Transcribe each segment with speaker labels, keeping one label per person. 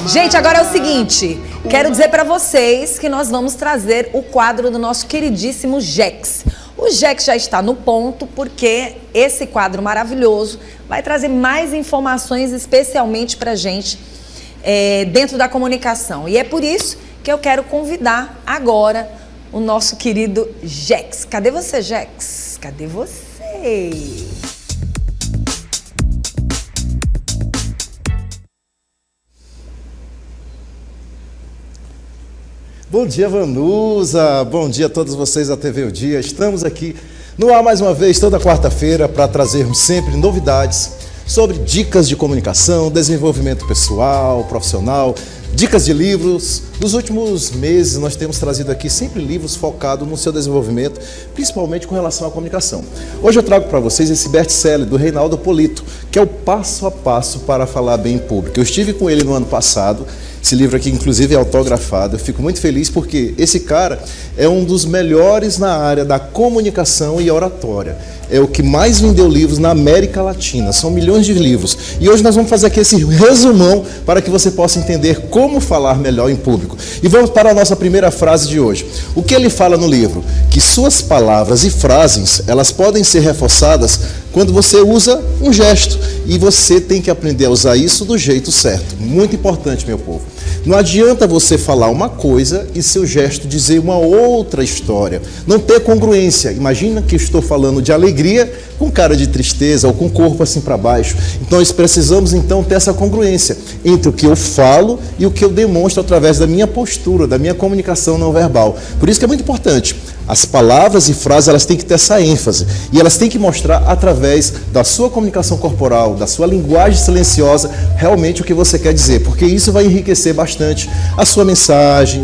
Speaker 1: Gente, agora é o seguinte, quero dizer para vocês que nós vamos trazer o quadro do nosso queridíssimo Jex. O Jex já está no ponto porque esse quadro maravilhoso vai trazer mais informações especialmente para a gente dentro da comunicação. E é por isso que eu quero convidar agora o nosso querido Jex. Cadê você, Jex? Cadê você?
Speaker 2: Bom dia, Vanusa! Bom dia a todos vocês da TV O Dia. Estamos aqui no ar mais uma vez, toda quarta-feira, para trazermos sempre novidades sobre dicas de comunicação, desenvolvimento pessoal, profissional, dicas de livros. Nos últimos meses nós temos trazido aqui sempre livros focados no seu desenvolvimento, principalmente com relação à comunicação. Hoje eu trago para vocês esse best-seller do Reinaldo Polito, que é o Passo a Passo para Falar Bem em Público. Eu estive com ele no ano passado. Esse livro aqui, inclusive, é autografado. Eu fico muito feliz porque esse cara é um dos melhores na área da comunicação e oratória. É o que mais vendeu livros na América Latina. São milhões de livros. E hoje nós vamos fazer aqui esse resumão para que você possa entender como falar melhor em público. E vamos para a nossa primeira frase de hoje. O que ele fala no livro? Que suas palavras e frases, elas podem ser reforçadas quando você usa um gesto. E você tem que aprender a usar isso do jeito certo. Muito importante, meu povo. Não adianta você falar uma coisa e seu gesto dizer uma outra história. Não ter congruência. Imagina que eu estou falando de alegria com cara de tristeza ou com o corpo assim para baixo. Então nós precisamos então ter essa congruência entre o que eu falo e o que eu demonstro através da minha postura, da minha comunicação não verbal. Por isso que é muito importante. As palavras e frases, elas têm que ter essa ênfase. E elas têm que mostrar através da sua comunicação corporal, da sua linguagem silenciosa, realmente o que você quer dizer. Porque isso vai enriquecer bastante a sua mensagem,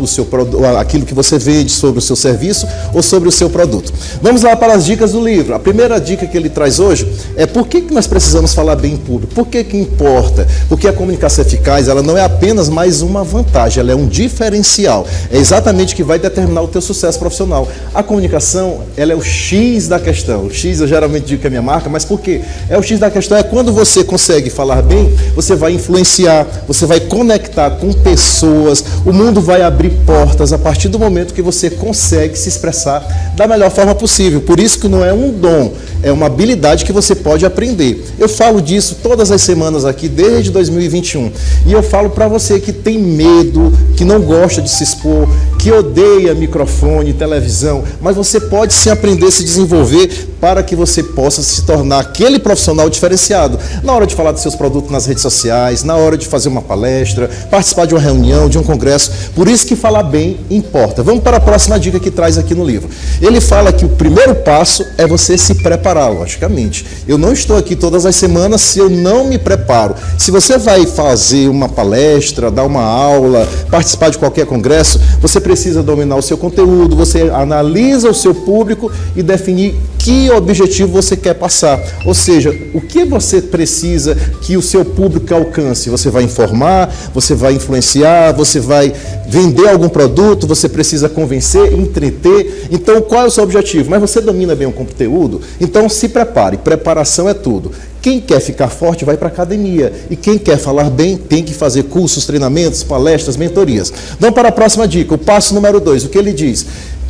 Speaker 2: aquilo que você vende sobre o seu serviço ou sobre o seu produto. Vamos lá para as dicas do livro. A primeira dica que ele traz hoje é por que nós precisamos falar bem em público. Por que importa? Porque a comunicação eficaz, ela não é apenas mais uma vantagem, ela é um diferencial. É exatamente o que vai determinar o teu sucesso profissional. A comunicação, ela é o X da questão. O X eu geralmente digo que é a minha marca, mas por quê? O X da questão é quando você consegue falar bem, você vai influenciar, você vai conectar com pessoas, o mundo vai abrir portas a partir do momento que você consegue se expressar da melhor forma possível. Por isso que não é um dom, é uma habilidade que você pode aprender. Eu falo disso todas as semanas aqui, desde 2021. E eu falo para você que tem medo, que não gosta de se expor, que odeia microfone, televisão, mas você pode sim aprender a se desenvolver para que você possa se tornar aquele profissional diferenciado. Na hora de falar dos seus produtos nas redes sociais, na hora de fazer uma palestra, participar de uma reunião, de um congresso. Por isso que falar bem importa. Vamos para a próxima dica que traz aqui no livro. Ele fala que o primeiro passo é você se preparar, logicamente. Eu não estou aqui todas as semanas se eu não me preparo. Se você vai fazer uma palestra, dar uma aula, participar de qualquer congresso, você precisa dominar o seu conteúdo, você analisa o seu público e definir que objetivo você quer passar. Ou seja, o que você precisa que o seu público alcance. Você vai informar, você vai influenciar, você vai vender algum produto, você precisa convencer, entreter. Então, qual é o seu objetivo? Mas você domina bem o conteúdo? Então, se prepare. Preparação é tudo. Quem quer ficar forte vai para a academia. E quem quer falar bem tem que fazer cursos, treinamentos, palestras, mentorias. Vamos para a próxima dica. O passo número 2. O que ele diz?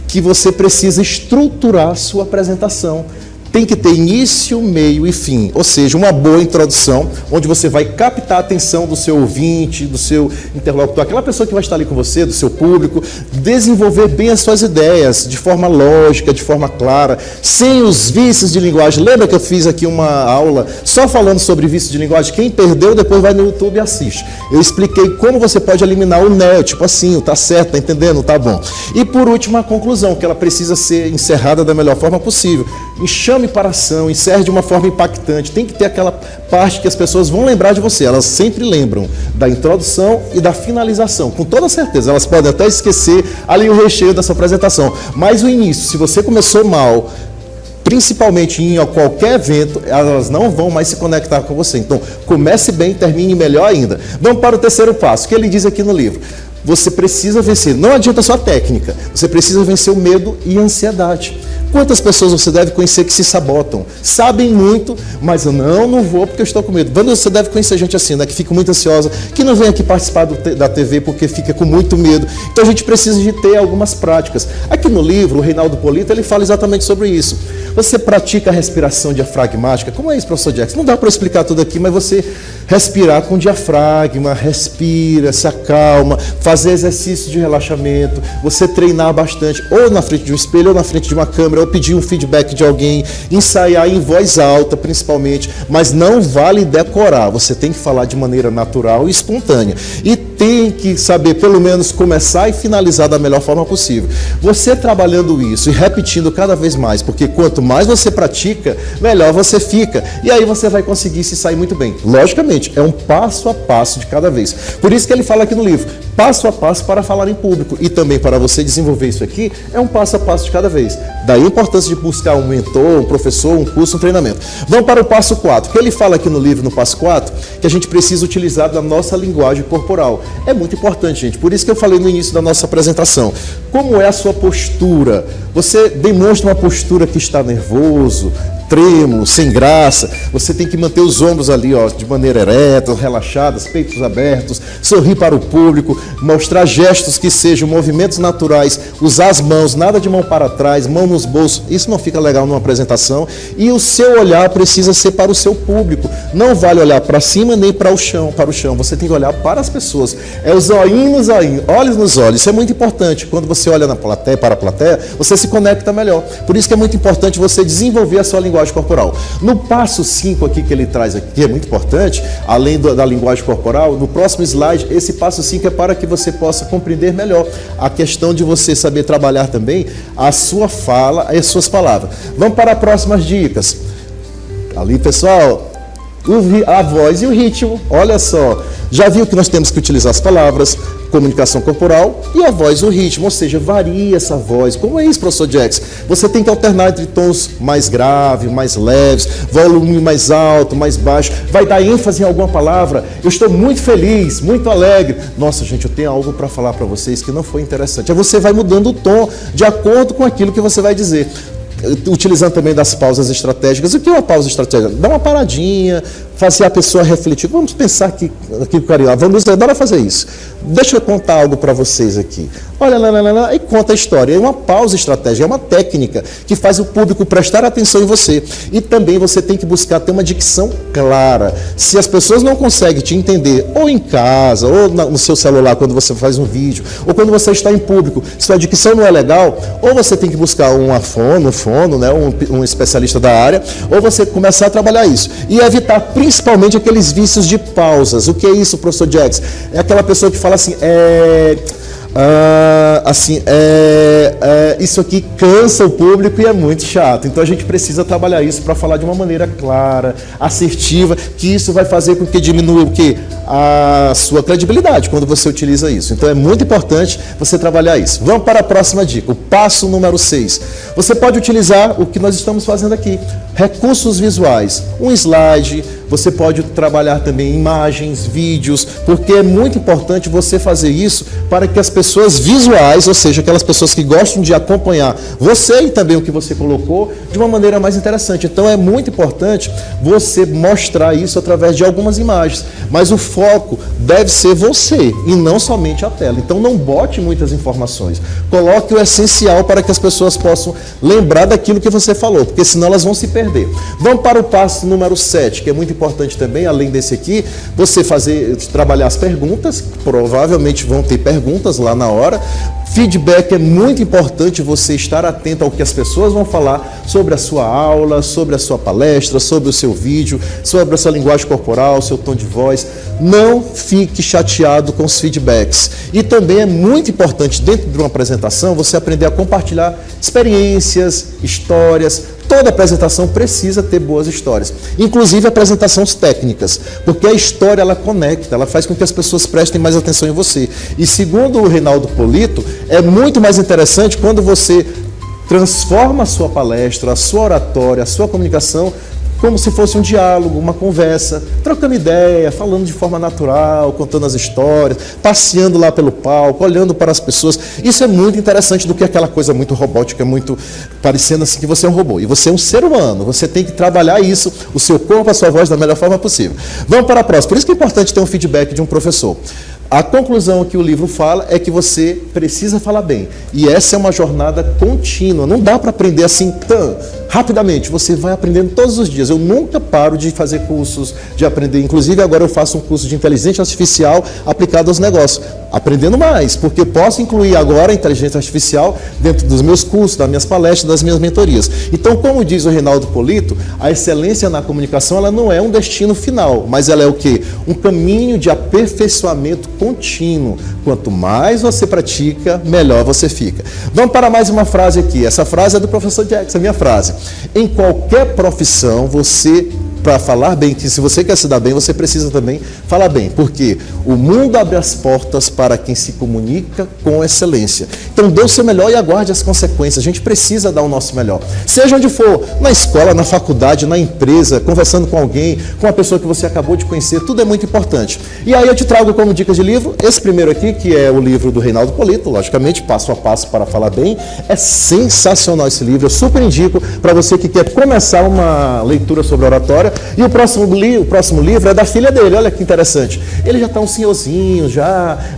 Speaker 2: Que você precisa estruturar a sua apresentação. Tem que ter início, meio e fim, ou seja, uma boa introdução, onde você vai captar a atenção do seu ouvinte, do seu interlocutor, aquela pessoa que vai estar ali com você, do seu público, desenvolver bem as suas ideias, de forma lógica, de forma clara, sem os vícios de linguagem. Lembra que eu fiz aqui uma aula só falando sobre vícios de linguagem? Quem perdeu, depois vai no YouTube e assiste. Eu expliquei como você pode eliminar o neo, tipo assim, tá certo, tá entendendo, tá bom. E por último, a conclusão, que ela precisa ser encerrada da melhor forma possível. Chame para ação, encerre de uma forma impactante. Tem que ter aquela parte que as pessoas vão lembrar de você. Elas sempre lembram da introdução e da finalização, com toda certeza. Elas podem até esquecer ali o recheio da sua apresentação. Mas o início, se você começou mal, principalmente em qualquer evento, elas não vão mais se conectar com você. Então, comece bem, termine melhor ainda. Vamos para o terceiro passo, que ele diz aqui no livro. Você precisa vencer, não adianta só a técnica, você precisa vencer o medo e a ansiedade. Quantas pessoas você deve conhecer que se sabotam? Sabem muito, mas eu não vou porque eu estou com medo. Você deve conhecer gente assim, né? Que fica muito ansiosa, que não vem aqui participar da TV porque fica com muito medo. Então a gente precisa de ter algumas práticas. Aqui no livro, o Reinaldo Polito, ele fala exatamente sobre isso. Você pratica a respiração diafragmática. Como é isso, professor Jackson? Não dá para explicar tudo aqui, mas você respirar com diafragma, respira, se acalma, fazer exercício de relaxamento, você treinar bastante, ou na frente de um espelho, ou na frente de uma câmera, ou pedir um feedback de alguém, ensaiar em voz alta, principalmente, mas não vale decorar, você tem que falar de maneira natural e espontânea. E tem que saber, pelo menos, começar e finalizar da melhor forma possível. Você trabalhando isso e repetindo cada vez mais, porque quanto mais você pratica, melhor você fica. E aí você vai conseguir se sair muito bem. Logicamente, é um passo a passo de cada vez. Por isso que ele fala aqui no livro, passo a passo para falar em público. E também para você desenvolver isso aqui, é um passo a passo de cada vez. Daí a importância de buscar um mentor, um professor, um curso, um treinamento. Vamos para o passo 4, que ele fala aqui no livro, no passo 4, que a gente precisa utilizar da nossa linguagem corporal. É muito importante, gente. Por isso que eu falei no início da nossa apresentação. Como é a sua postura? Você demonstra uma postura que está nervoso, trêmulo, sem graça. Você tem que manter os ombros ali, ó, de maneira ereta, relaxadas, peitos abertos, sorrir para o público, mostrar gestos que sejam movimentos naturais, usar as mãos, nada de mão para trás, mão nos bolsos. Isso não fica legal numa apresentação. E o seu olhar precisa ser para o seu público. Não vale olhar para cima nem para o chão. Você tem que olhar para as pessoas. É o zoinho no zoinho, olhos nos olhos. Isso é muito importante. Quando você olha na plateia, para a plateia, você se conecta melhor. Por isso que é muito importante você desenvolver a sua linguagem corporal. No passo 5 aqui que ele traz aqui, que é muito importante, além da linguagem corporal, no próximo slide, esse passo 5 é para que você possa compreender melhor a questão de você saber trabalhar também a sua fala e as suas palavras. Vamos para as próximas dicas. Ali, pessoal, a voz e o ritmo, olha só, já viu que nós temos que utilizar as palavras, comunicação corporal e a voz, o ritmo, ou seja, varia essa voz. Como é isso, professor Jackson? Você tem que alternar entre tons mais graves, mais leves, volume mais alto, mais baixo, vai dar ênfase em alguma palavra. Eu estou muito feliz, muito alegre. Nossa, gente, eu tenho algo para falar para vocês que não foi interessante. Aí você vai mudando o tom de acordo com aquilo que você vai dizer. Utilizando também das pausas estratégicas. O que é uma pausa estratégica? Dá uma paradinha, fazer a pessoa refletir. Vamos pensar aqui com carinho. Vamos adora fazer isso. Deixa eu contar algo para vocês aqui. Olha, e conta a história. É uma pausa estratégica, é uma técnica que faz o público prestar atenção em você. E também você tem que buscar ter uma dicção clara. Se as pessoas não conseguem te entender, ou em casa, ou no seu celular, quando você faz um vídeo, ou quando você está em público, se a dicção não é legal, ou você tem que buscar um fono, né, um especialista da área, ou você começar a trabalhar isso. E evitar principalmente aqueles vícios de pausas. O que é isso, professor Jackson? É aquela pessoa que fala assim, isso aqui cansa o público e é muito chato. Então a gente precisa trabalhar isso para falar de uma maneira clara, assertiva, que isso vai fazer com que diminua o quê? A sua credibilidade quando você utiliza isso. Então é muito importante você trabalhar isso. Vamos para a próxima dica, o passo número 6. Você pode utilizar o que nós estamos fazendo aqui, recursos visuais, um slide, você pode trabalhar também imagens, vídeos, porque é muito importante você fazer isso para que as pessoas visuais, ou seja, aquelas pessoas que gostam de acompanhar você e também o que você colocou, de uma maneira mais interessante. Então é muito importante você mostrar isso através de algumas imagens, mas o foco deve ser você e não somente a tela. Então não bote muitas informações, coloque o essencial para que as pessoas possam lembrar daquilo que você falou, porque senão elas vão se perder. Vamos para o passo número 7, que é muito importante também, além desse aqui, você trabalhar as perguntas, provavelmente vão ter perguntas lá na hora. Feedback é muito importante você estar atento ao que as pessoas vão falar sobre a sua aula, sobre a sua palestra, sobre o seu vídeo, sobre a sua linguagem corporal, seu tom de voz. Não fique chateado com os feedbacks. E também é muito importante, dentro de uma apresentação, você aprender a compartilhar experiências, histórias. Toda apresentação precisa ter boas histórias, inclusive apresentações técnicas, porque a história ela conecta, ela faz com que as pessoas prestem mais atenção em você. E segundo o Reinaldo Polito, é muito mais interessante quando você transforma a sua palestra, a sua oratória, a sua comunicação como se fosse um diálogo, uma conversa, trocando ideia, falando de forma natural, contando as histórias, passeando lá pelo palco, olhando para as pessoas. Isso é muito interessante do que aquela coisa muito robótica, muito parecendo assim que você é um robô. E você é um ser humano, você tem que trabalhar isso, o seu corpo, a sua voz da melhor forma possível. Vamos para a próxima. Por isso que é importante ter um feedback de um professor. A conclusão que o livro fala é que você precisa falar bem. E essa é uma jornada contínua. Não dá para aprender assim rapidamente. Você vai aprendendo todos os dias. Eu nunca paro de fazer cursos, de aprender. Inclusive, agora eu faço um curso de inteligência artificial aplicado aos negócios. Aprendendo mais, porque posso incluir agora a inteligência artificial dentro dos meus cursos, das minhas palestras, das minhas mentorias. Então, como diz o Reinaldo Polito, a excelência na comunicação ela não é um destino final, mas ela é o quê? Um caminho de aperfeiçoamento contínuo. Quanto mais você pratica, melhor você fica. Vamos para mais uma frase aqui. Essa frase é do professor Jackson, a minha frase. Em qualquer profissão, para falar bem, que se você quer se dar bem, você precisa também falar bem, porque o mundo abre as portas para quem se comunica com excelência. Então dê o seu melhor e aguarde as consequências. A gente precisa dar o nosso melhor. Seja onde for, na escola, na faculdade, na empresa, conversando com alguém, com a pessoa que você acabou de conhecer, tudo é muito importante. E aí eu te trago como dicas de livro, esse primeiro aqui, que é o livro do Reinaldo Polito, logicamente, passo a passo para falar bem. É sensacional esse livro, eu super indico para você que quer começar uma leitura sobre oratória. E o próximo livro é da filha dele, olha que interessante. Ele já está um senhorzinho,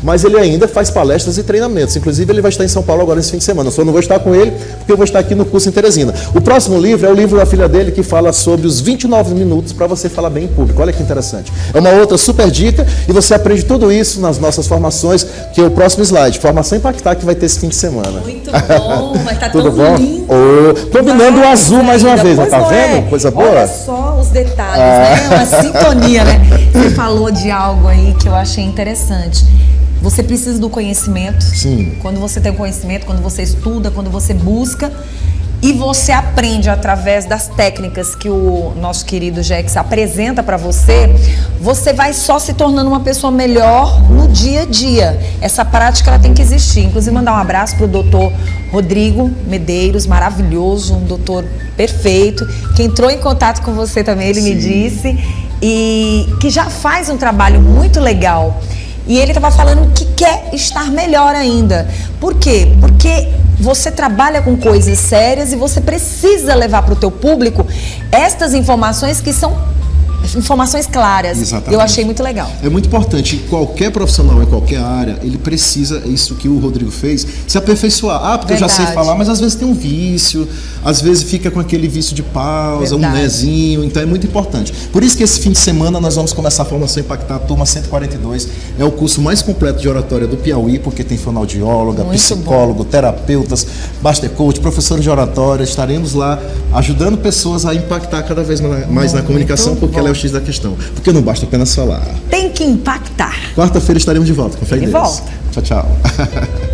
Speaker 2: mas ele ainda faz palestras e treinamentos. Inclusive, ele vai estar em São Paulo agora esse fim de semana. Eu só não vou estar com ele, porque eu vou estar aqui no curso em Teresina. O próximo livro é o livro da filha dele, que fala sobre os 29 minutos para você falar bem em público. Olha que interessante. É uma outra super dica e você aprende tudo isso nas nossas formações, que é o próximo slide, Formação Impactar, que vai ter esse fim de semana.
Speaker 1: Muito bom, vai estar
Speaker 2: tudo
Speaker 1: tão
Speaker 2: bom?
Speaker 1: lindo.
Speaker 2: Combinando o azul mais uma vez, tá vendo? Coisa boa?
Speaker 1: Olha só os detalhes, né? Uma sintonia, né? Você falou de algo aí que eu achei interessante. Você precisa do conhecimento.
Speaker 2: Sim.
Speaker 1: Quando você tem o conhecimento, quando você estuda, quando você busca e você aprende através das técnicas que o nosso querido Jex apresenta para você, você vai só se tornando uma pessoa melhor no dia a dia. Essa prática ela tem que existir. Inclusive, mandar um abraço para o doutor Rodrigo Medeiros, maravilhoso, um doutor perfeito, que entrou em contato com você também, ele me disse, e que já faz um trabalho muito legal. E ele estava falando que quer estar melhor ainda. Por quê? Porque você trabalha com coisas sérias e você precisa levar para o teu público estas informações que são informações claras.
Speaker 2: Exatamente.
Speaker 1: Eu achei muito legal.
Speaker 2: É muito importante, qualquer profissional em qualquer área, ele precisa, isso que o Rodrigo fez, se aperfeiçoar. Porque
Speaker 1: Verdade.
Speaker 2: eu já sei falar, mas às vezes tem um vício, às vezes fica com aquele vício de pausa,
Speaker 1: Verdade.
Speaker 2: um nezinho, então é muito importante. Por isso que esse fim de semana nós vamos começar a Formação Impactar, a turma 142, é o curso mais completo de oratória do Piauí, porque tem fonoaudióloga,
Speaker 1: Muito
Speaker 2: psicólogo, terapeutas, master coach, professores de oratória, estaremos lá ajudando pessoas a impactar cada vez mais na comunicação, porque ela é o X da questão. Porque não basta apenas falar.
Speaker 1: Tem que impactar.
Speaker 2: Quarta-feira estaremos de volta. Com fé em Deus.
Speaker 1: volta.
Speaker 2: Tchau, tchau.